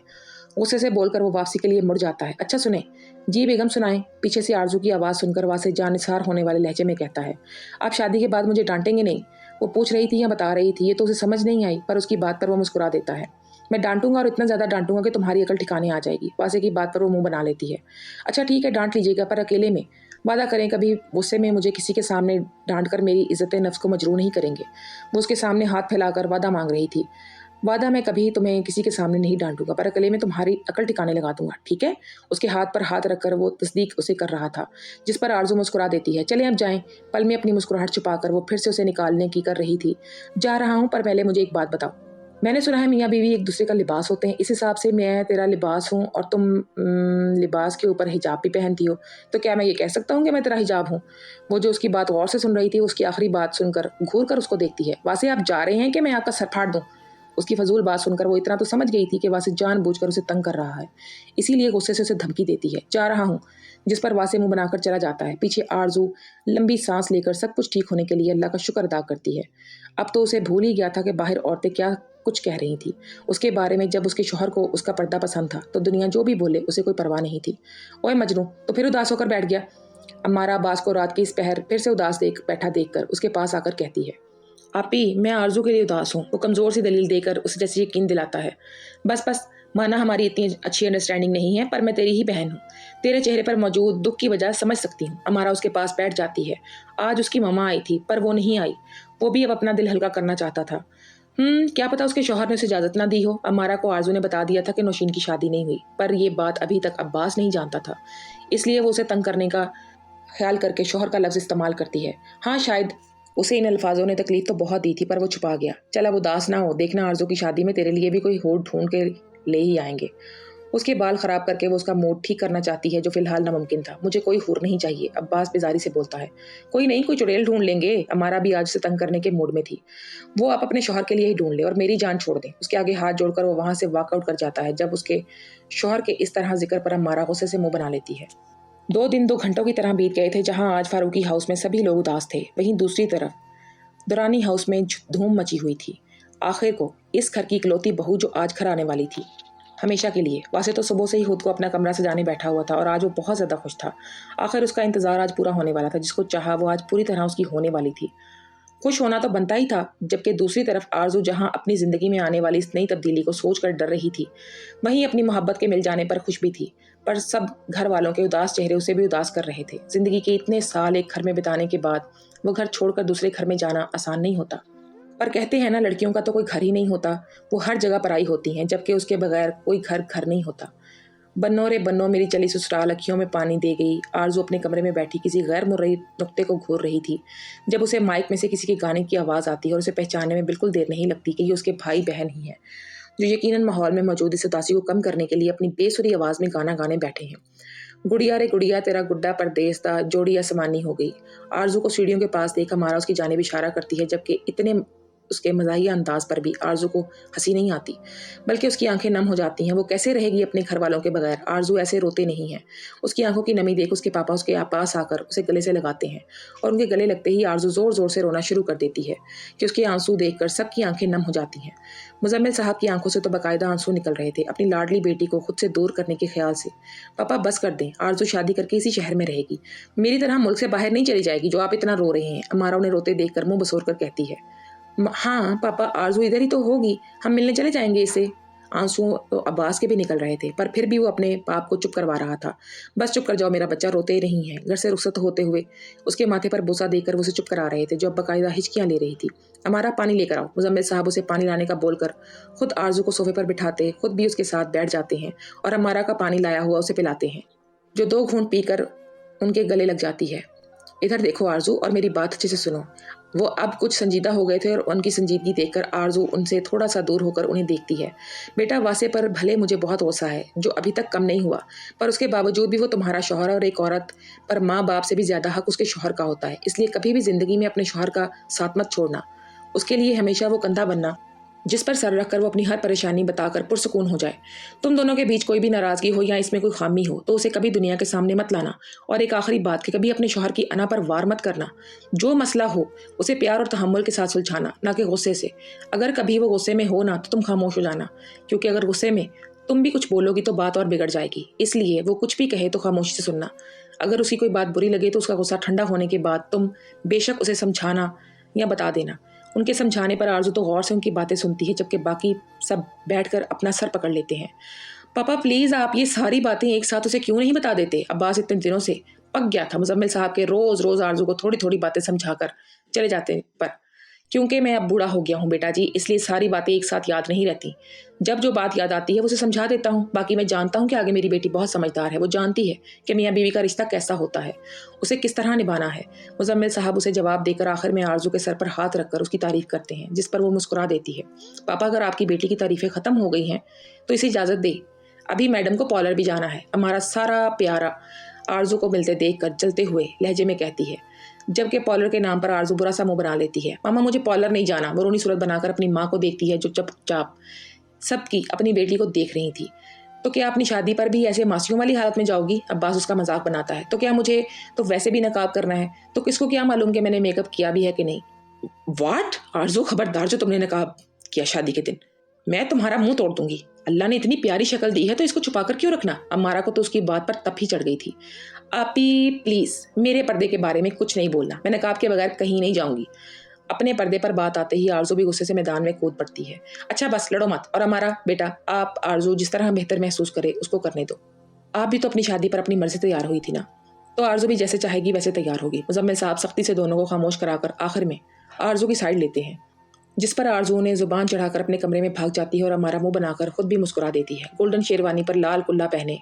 गुस्से से बोलकर वो वापसी के लिए मुड़ जाता है। अच्छा सुने। जी बेगम सुनाएं। पीछे से आरजू की आवाज़ सुनकर वासे जानिसार होने वाले लहजे में कहता है। आप शादी के बाद मुझे डांटेंगे नहीं? वो पूछ रही थी या बता रही थी, ये तो उसे समझ नहीं आई, पर उसकी बात पर वो मुस्कुरा देता है। मैं डांटूंगा, और इतना ज़्यादा डांटूंगा कि तुम्हारी अकल ठिकाने आ जाएगी। वासे की बात पर वो मुंह बना लेती है। अच्छा ठीक है, डांट लीजिएगा, पर अकेले में। वादा करें कभी गुस्से में मुझे किसी के सामने डांट कर मेरी इज्जत नफ्स को मजरूह नहीं करेंगे। वो उसके सामने हाथ फैलाकर वादा मांग रही थी। वादा, मैं कभी तुम्हें किसी के सामने नहीं डांटूंगा, पर अकेले में तुम्हारी अकल ठिकाने लगा दूंगा, ठीक है? उसके हाथ पर हाथ रखकर वो तस्दीक उसे कर रहा था, जिस पर आरजू मुस्कुरा देती है। चले अब जाएं। पल में अपनी मुस्कुराहट छुपाकर वो फिर से उसे निकालने की कर रही थी। जा रहा हूँ, पर पहले मुझे एक बात बताओ। मैंने सुना है मियाँ बीवी एक दूसरे का लिबास होते हैं, इस हिसाब से मैं तेरा लिबास हूँ और तुम लिबास के ऊपर हिजाब भी पहनती हो, तो क्या मैं ये कह सकता हूँ कि मैं तेरा हिजाब हूँ? वो जो उसकी बात गौर से सुन रही थी, उसकी आखिरी बात सुनकर घूर कर उसको देखती है। वासे, आप जा रहे हैं कि मैं आपका सर फाड़ दूँ? उसकी फजूल बात सुनकर वो इतना तो समझ गई थी कि वासे जानबूझकर उसे तंग कर रहा है, इसीलिए गुस्से से उसे धमकी देती है। जा रहा हूँ, जिस पर वासे मुंह बनाकर चला जाता है। पीछे आरजू लंबी सांस लेकर सब कुछ ठीक होने के लिए अल्लाह का शुक्र अदा करती है। अब तो उसे भूल ही गया था कि बाहर औरतें क्या कुछ कह रही थी उसके बारे में। जब उसके शौहर को उसका पर्दा पसंद था तो दुनिया जो भी बोले उसे कोई परवाह नहीं थी। ओए मजनू, तो फिर उदास होकर बैठ गया? अम्मारा अब्बास को रात की इस पहर फिर से उदास बैठा देखकर उसके पास आकर कहती है। आपी, मैं आरजू के लिए उदास हूँ। वो कमज़ोर सी दलील देकर उसे जैसे यकीन दिलाता है। बस माना हमारी इतनी अच्छी अंडरस्टैंडिंग नहीं है, पर मैं तेरी ही बहन हूँ। तेरे चेहरे पर मौजूद दुख की वजह समझ सकती हूँ। अमारा उसके पास बैठ जाती है। आज उसकी ममा आई थी, पर वो नहीं आई। वो भी अब अपना दिल हल्का करना चाहता था। क्या पता उसके शौहर ने उसे इजाज़त ना दी हो। अमारा को आरजू ने बता दिया था कि नौशीन की शादी नहीं हुई, पर यह बात अभी तक अब्बास नहीं जानता था, इसलिए वो उसे तंग करने का ख्याल करके शौहर का लफ्ज़ इस्तेमाल करती है। हाँ, शायद उसे इन अल्फाजों ने तकलीफ तो बहुत दी थी, पर वो छुपा गया। चल अब उदास ना हो, देखना आरजू की शादी में तेरे लिए भी कोई होड़ ढूंढ के ले ही आएंगे। اس کے بال خراب کر کے وہ اس کا موڈ ٹھیک کرنا چاہتی ہے جو فی الحال ناممکن تھا۔ مجھے کوئی حور نہیں چاہیے، عباس بیزاری سے بولتا ہے۔ کوئی نہیں، کوئی چڑیل ڈھونڈ لیں گے۔ امارا بھی آج سے تنگ کرنے کے موڈ میں تھی۔ وہ آپ اپنے شوہر کے لیے ہی ڈھونڈ لے اور میری جان چھوڑ دیں۔ اس کے آگے ہاتھ جوڑ کر وہ وہاں سے واک آؤٹ کر جاتا ہے۔ جب اس کے شوہر کے اس طرح ذکر پر امارا غصے سے منہ بنا لیتی ہے۔ 2 دن 2 گھنٹوں کی طرح بیت گئے تھے۔ جہاں آج فاروقی ہاؤس میں سبھی لوگ اداس تھے، وہیں دوسری طرف درانی ہاؤس میں دھوم مچی ہوئی تھی۔ آخر کو اس گھر کی اکلوتی بہو جو آج گھر آنے والی تھی، ہمیشہ کے لیے۔ واسطے تو صبح سے ہی خود کو اپنا کمرہ سجانے بیٹھا ہوا تھا اور آج وہ بہت زیادہ خوش تھا۔ آخر اس کا انتظار آج پورا ہونے والا تھا۔ جس کو چاہا وہ آج پوری طرح اس کی ہونے والی تھی۔ خوش ہونا تو بنتا ہی تھا، جبکہ دوسری طرف آرزو جہاں اپنی زندگی میں آنے والی اس نئی تبدیلی کو سوچ کر ڈر رہی تھی، وہیں اپنی محبت کے مل جانے پر خوش بھی تھی۔ پر سب گھر والوں کے اداس چہرے اسے بھی اداس کر رہے تھے۔ زندگی کے اتنے سال ایک گھر میں بتانے کے بعد وہ گھر چھوڑ کر دوسرے گھر میں جانا آسان نہیں ہوتا۔ پر کہتے ہیں نا، لڑکیوں کا تو کوئی گھر ہی نہیں ہوتا، وہ ہر جگہ پرائی ہوتی ہیں، جبکہ اس کے بغیر کوئی گھر گھر نہیں ہوتا۔ بنو رے بنو میری چلی سسرال، اکھیوں میں پانی دے گئی۔ آرزو اپنے کمرے میں بیٹھی کسی غیر مرئی نقطے کو گھور رہی تھی۔ جب اسے مائک میں سے کسی کے گانے کی آواز آتی ہے اور اسے پہچاننے میں بالکل دیر نہیں لگتی کہ یہ اس کے بھائی بہن ہی ہیں، جو یقیناً ماحول میں موجود اس اداسی کو کم کرنے کے لیے اپنی بے سری آواز میں گانا گانے بیٹھے ہیں۔ گڑیا رے گڑیا تیرا گڈا پردیس دا جوڑی آسمانی ہو گئی۔ آرزو کو سیڑھیوں کے پاس دیکھ ہمارا اس کی جانب اشارہ کرتی ہے، جبکہ اتنے اس کے مزاحیہ انداز پر بھی آرزو کو ہنسی نہیں آتی، بلکہ اس کی آنکھیں نم ہو جاتی ہیں۔ وہ کیسے رہے گی اپنے گھر والوں کے بغیر؟ آرزو ایسے روتے نہیں ہیں۔ اس کی آنکھوں کی نمی دیکھ اس کے پاپا اس کے پاس آ کر اسے گلے سے لگاتے ہیں، اور ان کے گلے لگتے ہی آرزو زور زور سے رونا شروع کر دیتی ہے کہ اس کے آنسو دیکھ کر سب کی آنکھیں نم ہو جاتی ہیں۔ مزمل صاحب کی آنکھوں سے تو باقاعدہ آنسو نکل رہے تھے، اپنی لاڈلی بیٹی کو خود سے دور کرنے کے خیال سے۔ پاپا بس کر دیں، آرزو شادی کر کے اسی شہر میں رہے گی، میری طرح ملک سے باہر نہیں چلی جائے گی جو آپ اتنا رو رہے ہیں۔ امارا انہیں روتے دیکھ کر منہ بسور کر کہتی ہے، ہاں پاپا، آرزو ادھر ہی تو ہوگی، ہم ملنے چلے جائیں گے اسے۔ آنسو تو عباس کے بھی نکل رہے تھے، پر پھر بھی وہ اپنے باپ کو چپ کروا رہا تھا۔ بس چپ کر جاؤ میرا بچہ، روتے ہی نہیں ہے۔ گھر سے رخصت ہوتے ہوئے اس کے ماتھے پر بوسہ دے کر وہ اسے چپ کرا رہے تھے، جو اب باقاعدہ ہچکیاں لے رہی تھی۔ ہمارا پانی لے کر آؤ۔ مزمل صاحب اسے پانی لانے کا بول کر خود آرزو کو صوفے پر بٹھاتے، خود بھی اس کے ساتھ بیٹھ جاتے ہیں اور ہمارا کا پانی لایا ہوا اسے پلاتے ہیں، جو 2 گھونٹ پی کر ان کے گلے لگ جاتی ہے۔ ادھر دیکھو آرزو، اور میری بات اچھے سے سنو۔ وہ اب کچھ سنجیدہ ہو گئے تھے اور ان کی سنجیدگی دیکھ کر آرزو ان سے تھوڑا سا دور ہو کر انہیں دیکھتی ہے۔ بیٹا، واسے پر بھلے مجھے بہت غصہ ہے، جو ابھی تک کم نہیں ہوا، پر اس کے باوجود بھی وہ تمہارا شوہر، اور ایک عورت پر ماں باپ سے بھی زیادہ حق اس کے شوہر کا ہوتا ہے۔ اس لیے کبھی بھی زندگی میں اپنے شوہر کا ساتھ مت چھوڑنا، اس کے لیے ہمیشہ وہ کندھا بننا جس پر سر رکھ کر وہ اپنی ہر پریشانی بتا کر پرسکون ہو جائے۔ تم دونوں کے بیچ کوئی بھی ناراضگی ہو یا اس میں کوئی خامی ہو تو اسے کبھی دنیا کے سامنے مت لانا، اور ایک آخری بات کہ کبھی اپنے شوہر کی انا پر وار مت کرنا۔ جو مسئلہ ہو اسے پیار اور تحمل کے ساتھ سلجھانا، نہ کہ غصے سے۔ اگر کبھی وہ غصے میں ہو نا تو تم خاموش ہو جانا، کیونکہ اگر غصے میں تم بھی کچھ بولو گی تو بات اور بگڑ جائے گی۔ اس لیے وہ کچھ بھی کہے تو خاموشی سے سننا۔ اگر اس کی کوئی بات بری لگے تو اس کا غصہ ٹھنڈا ہونے کے بعد تم بے شک اسے سمجھانا یا بتا دینا۔ ان کے سمجھانے پر آرزو تو غور سے ان کی باتیں سنتی ہے، جبکہ باقی سب بیٹھ کر اپنا سر پکڑ لیتے ہیں۔ پاپا پلیز، آپ یہ ساری باتیں ایک ساتھ اسے کیوں نہیں بتا دیتے؟ عباس اتنے دنوں سے پک گیا تھا مزمل صاحب کے روز روز آرزو کو تھوڑی تھوڑی باتیں سمجھا کر چلے جاتے پر۔ کیونکہ میں اب بوڑھا ہو گیا ہوں بیٹا جی، اس لیے ساری باتیں ایک ساتھ یاد نہیں رہتی۔ جب جو بات یاد آتی ہے وہ اسے سمجھا دیتا ہوں۔ باقی میں جانتا ہوں کہ آگے میری بیٹی بہت سمجھدار ہے، وہ جانتی ہے کہ میاں بیوی کا رشتہ کیسا ہوتا ہے، اسے کس طرح نبھانا ہے۔ مزمل صاحب اسے جواب دے کر آخر میں آرزو کے سر پر ہاتھ رکھ کر اس کی تعریف کرتے ہیں، جس پر وہ مسکرا دیتی ہے۔ پاپا، اگر آپ کی بیٹی کی تعریفیں ختم ہو گئی ہیں تو اسے اجازت دے، ابھی میڈم کو پارلر بھی جانا ہے۔ ہمارا سارا پیارا آرزو کو ملتے دیکھ کر چلتے ہوئے لہجے میں کہتی ہے، جبکہ پارلر کے نام پر آرزو برا سا منہ بنا لیتی ہے۔ ماما مجھے پارلر نہیں جانا۔ وہ رونی صورت بنا کر اپنی ماں کو دیکھتی ہے، جو چپ چاپ سب کی اپنی بیٹی کو دیکھ رہی تھی۔ تو کیا اپنی شادی پر بھی ایسے ماسیوں والی حالت میں جاؤ گی؟ عباس اس کا مذاق بناتا ہے۔ تو کیا مجھے تو ویسے بھی نقاب کرنا ہے، تو کس کو کیا معلوم کہ میں نے میک اپ کیا بھی ہے کہ نہیں؟ واٹ؟ آرزو خبردار، جو تم نے نقاب کیا شادی کے دن میں تمہارا منہ توڑ دوں گی۔ اللہ نے اتنی پیاری شکل دی ہے تو اس کو چھپا کر کیوں رکھنا؟ امارا کو تو اس کی بات پر تپ ہی چڑھ گئی تھی۔ آپی پلیز میرے پردے کے بارے میں کچھ نہیں بولنا، میں نقاب کے بغیر کہیں نہیں جاؤں گی۔ اپنے پردے پر بات آتے ہی آرزو بھی غصے سے میدان میں کود پڑتی ہے۔ اچھا بس لڑو مت، اور ہمارا بیٹا آپ آرزو جس طرح بہتر محسوس کرے اس کو کرنے دو۔ آپ بھی تو اپنی شادی پر اپنی مرضی تیار ہوئی تھی نا، تو آرزو بھی جیسے چاہے گی ویسے تیار ہوگی۔ مزمل صاحب سختی سے دونوں کو خاموش کرا کر آخر میں آرزو کی سائڈ لیتے ہیں، جس پر آرزو نے زبان چڑھا کر اپنے کمرے میں بھاگ جاتی ہے اور ہمارا منہ بنا کر خود بھی مسکرا دیتی ہے۔ گولڈن شیروانی پر لال کلا پہنے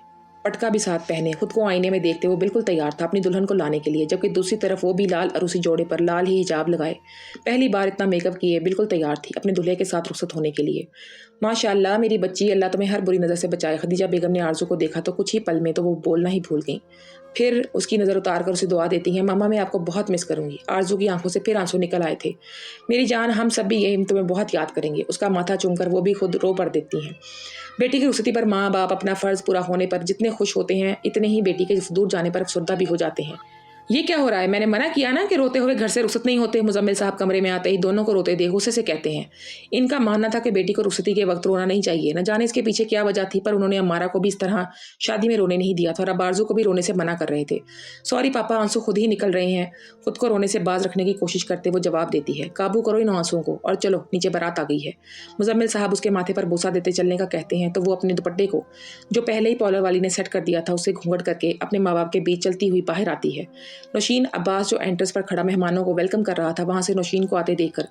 पटका भी साथ पहने खुद को आईने में देखते वो बिल्कुल तैयार था अपनी दुल्हन को लाने के लिए, जबकि दूसरी तरफ वो भी लाल अरूसी जोड़े पर लाल ही हिजाब लगाए पहली बार इतना मेकअप किए बिल्कुल तैयार थी अपने दूल्हे के साथ रुखसत होने के लिए। माशाअल्लाह मेरी बच्ची, अल्लाह तुम्हें हर बुरी नज़र से बचाए। खदीजा बेगम ने आरजू को देखा तो कुछ ही पल में तो वो बोलना ही भूल गई। फिर उसकी नज़र उतार कर उसे दुआ देती हैं, मामा मैं आपको बहुत मिस करूंगी। आरजू की आंखों से फिर आंसू निकल आए थे। मेरी जान, हम सब भी यही तुम्हें बहुत याद करेंगे। उसका माथा चूमकर वो भी खुद रो पड़ देती हैं। बेटी की रुखसती पर माँ बाप अपना फ़र्ज़ पूरा होने पर जितने खुश होते हैं, इतने ही बेटी के दूर जाने पर अफसरदा भी हो जाते हैं। ये क्या हो रहा है? मैंने मना किया ना कि रोते हुए घर से रुखसत नहीं होते। मुजम्मिल साहब कमरे में आते ही दोनों को रोते देख गुस्से से कहते हैं। इनका मानना था कि बेटी को रुखसती के वक्त रोना नहीं चाहिए। न जाने इसके पीछे क्या वजह थी, पर उन्होंने अम्मारा को भी इस तरह शादी में रोने नहीं दिया था और अब आरजू को भी रोने से मना कर रहे थे। सॉरी पापा, आंसू खुद ही निकल रहे हैं। खुद को रोने से बाज रखने की कोशिश करते वो जवाब देती है, काबू करो इन आंसुओं को और चलो, नीचे बारात आ गई है। मुजम्मिल साहब उसके माथे पर बोसा देते चलने का कहते हैं तो वो अपने दुपट्टे को, जो पहले ही पॉलर वाली ने सेट कर दिया था, उससे घूंघट करके अपने माँ बाप के बीच चलती हुई बाहर आती है। नौशीन अब्बास जो एंट्रेंस पर खड़ा मेहमानों को वेलकम कर रहा था, वहां से नौशीन को आते देखकर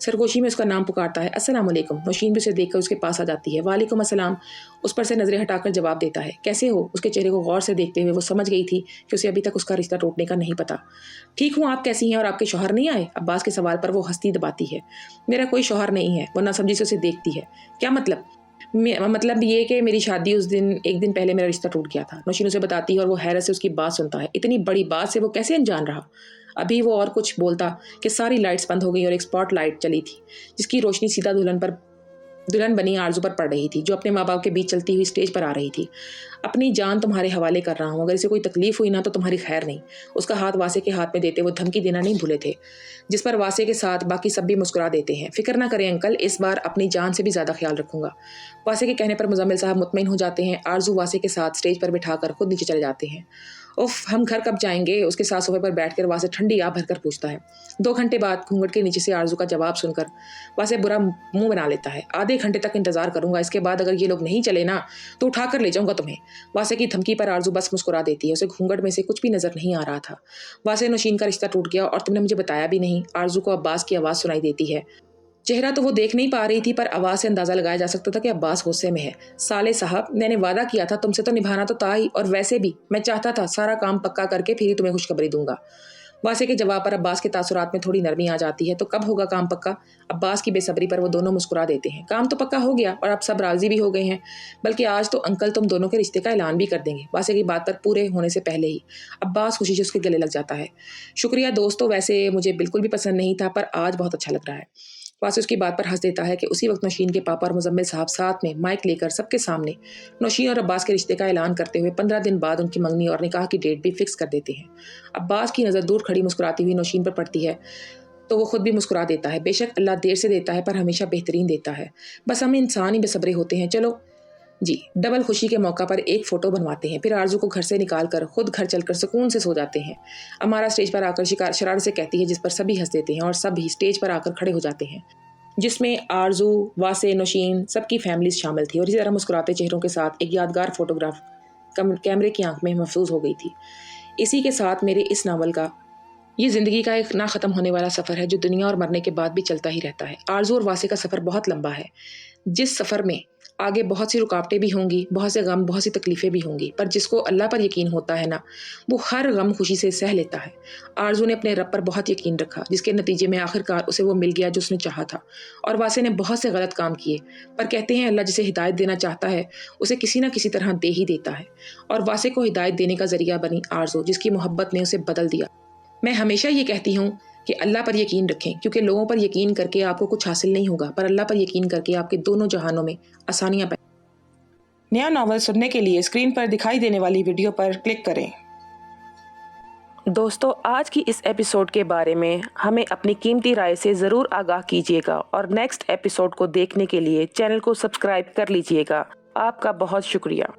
सरगोशी में उसका नाम पुकारता है, अस्सलाम वालेकुम। नौशीन भी उसे देखकर उसके पास आ जाती है। वालेकुम अस्सलाम। उस पर से नजरें हटाकर जवाब देता है, कैसे हो? उसके चेहरे को गौर से देखते हुए वो समझ गई थी कि उसे अभी तक उसका रिश्ता टूटने का नहीं पता। ठीक हूँ, आप कैसी हैं और आपके शौहर नहीं आए? अब्बास के सवाल पर वो हंसती दबाती है, मेरा कोई शौहर नहीं है। वो नासमझी से उसे देखती है, क्या मतलब? मतलब ये कि मेरी शादी उस दिन, एक दिन पहले मेरा रिश्ता टूट गया था। नौशीन उसे बताती है और वो हैरत से उसकी बात सुनता है। इतनी बड़ी बात से वो कैसे अनजान रहा? अभी वो और कुछ बोलता कि सारी लाइट्स बंद हो गई और एक स्पॉट लाइट चली थी जिसकी रोशनी सीधा दुल्हन बनी आरजू पर पड़ रही थी, जो अपने माँ बाप के बीच चलती हुई स्टेज पर आ रही थी। अपनी जान तुम्हारे हवाले कर रहा हूँ, अगर इसे कोई तकलीफ हुई ना तो तुम्हारी खैर नहीं। उसका हाथ वासे के हाथ में देते वो धमकी देना नहीं भूले थे, जिस पर वासे के साथ बाकी सब भी मुस्कुरा देते हैं। फिक्र ना करें अंकल, इस बार अपनी जान से भी ज़्यादा ख्याल रखूंगा। वासे के कहने पर मुजम्मिल साहब मुतमईन हो जाते हैं। आरजू वासे के साथ स्टेज पर बिठाकर खुद नीचे चले जाते हैं। उफ, हम घर कब जाएंगे? उसके साथ सोफे पर बैठकर वासे ठंडी आह भरकर पूछता है। 2 घंटे बाद घूंघट के नीचे से आरजू का जवाब सुनकर वासे बुरा मुंह बना लेता है। आधे घंटे तक इंतजार करूंगा, इसके बाद अगर ये लोग नहीं चले ना तो उठा कर ले जाऊंगा तुम्हें। वासे की धमकी पर आरजू बस मुस्कुरा देती है। उसे घूंघट में से कुछ भी नजर नहीं आ रहा था। वासे, नौशीन का रिश्ता टूट गया और तुमने मुझे बताया भी नहीं। आरजू को अब्बास की आवाज़ सुनाई देती है। चेहरा तो वो देख नहीं पा रही थी, पर आवाज़ से अंदाज़ा लगाया जा सकता था कि अब्बास गुस्से में है। साले साहब, मैंने वादा किया था तुमसे तो निभाना तो था ही, और वैसे भी मैं चाहता था सारा काम पक्का करके फिर ही तुम्हें खुशखबरी दूंगा। वासे के जवाब पर अब्बास के तासुरात में थोड़ी नरमी आ जाती है। तो कब होगा काम पक्का? अब्बास की बेसब्री पर वो दोनों मुस्कुरा देते हैं। काम तो पक्का हो गया और अब सब राजी भी हो गए हैं, बल्कि आज तो अंकल तुम दोनों के रिश्ते का ऐलान भी कर देंगे। वासे की बात पर पूरे होने से पहले ही अब्बास खुशी से उसके गले लग जाता है। शुक्रिया दोस्तों, वैसे मुझे बिल्कुल भी पसंद नहीं था, पर आज बहुत अच्छा लग रहा है। वासे उसकी बात पर हंस देता है कि उसी वक्त नौशीन के पापा और मुजम्मिल साहब साथ में माइक लेकर सबके सामने नौशीन और अब्बास के रिश्ते का ऐलान करते हुए 15 दिन बाद उनकी मंगनी और निकाह की डेट भी फिक्स कर देते हैं। अब्बास की नज़र दूर खड़ी मुस्कुराती हुई नौशीन पर पड़ती है तो वो खुद भी मुस्कुरा देता है। बेशक अल्लाह देर से देता है पर हमेशा बेहतरीन देता है, बस हम इंसान ही बेसब्रे होते हैं। चलो जी, डबल खुशी के मौका पर एक फ़ोटो बनवाते हैं। फिर आरजू को घर से निकाल कर खुद घर चलकर सुकून से सो जाते हैं। अमारा स्टेज पर आकर शरारत से कहती है, जिस पर सभी हंस देते हैं और सभी स्टेज पर आकर खड़े हो जाते हैं, जिसमें आरजू, वासे, नौशीन सबकी फैमिलीज शामिल थी। और इसी तरह मुस्कुराते चेहरों के साथ एक यादगार फोटोग्राफ कैमरे की आंख में महफूज हो गई थी। इसी के साथ मेरे इस नावल का ये ज़िंदगी का एक ना ख़त्म होने वाला सफ़र है, जो दुनिया और मरने के बाद भी चलता ही रहता है। आरजू और वासे का सफ़र बहुत लंबा है, जिस सफ़र में आगे बहुत सी रुकावटें भी होंगी, बहुत से गम, बहुत सी तकलीफ़ें भी होंगी, पर जिसको अल्लाह पर यकीन होता है ना, वो हर गम खुशी से सह लेता है। आरजू ने अपने रब पर बहुत यकीन रखा, जिसके नतीजे में आखिरकार उसे वो मिल गया जो उसने चाहा था। और वासे ने बहुत से गलत काम किए, पर कहते हैं अल्लाह जिसे हिदायत देना चाहता है उसे किसी न किसी तरह दे ही देता है। और वासे को हिदायत देने का ज़रिया बनी आरजू, जिसकी मोहब्बत ने उसे बदल दिया। मैं हमेशा ये कहती हूँ कि अल्लाह पर यकीन रखें, क्योंकि लोगों पर यकीन करके आपको कुछ हासिल नहीं होगा, पर अल्लाह पर यकीन करके आपके दोनों जहानों में आसानियाँ। नया नावल सुनने के लिए स्क्रीन पर दिखाई देने वाली वीडियो पर क्लिक करें। दोस्तों, आज की इस एपिसोड के बारे में हमें अपनी कीमती राय से ज़रूर आगाह कीजिएगा और नेक्स्ट एपिसोड को देखने के लिए चैनल को सब्सक्राइब कर लीजिएगा। आपका बहुत शुक्रिया।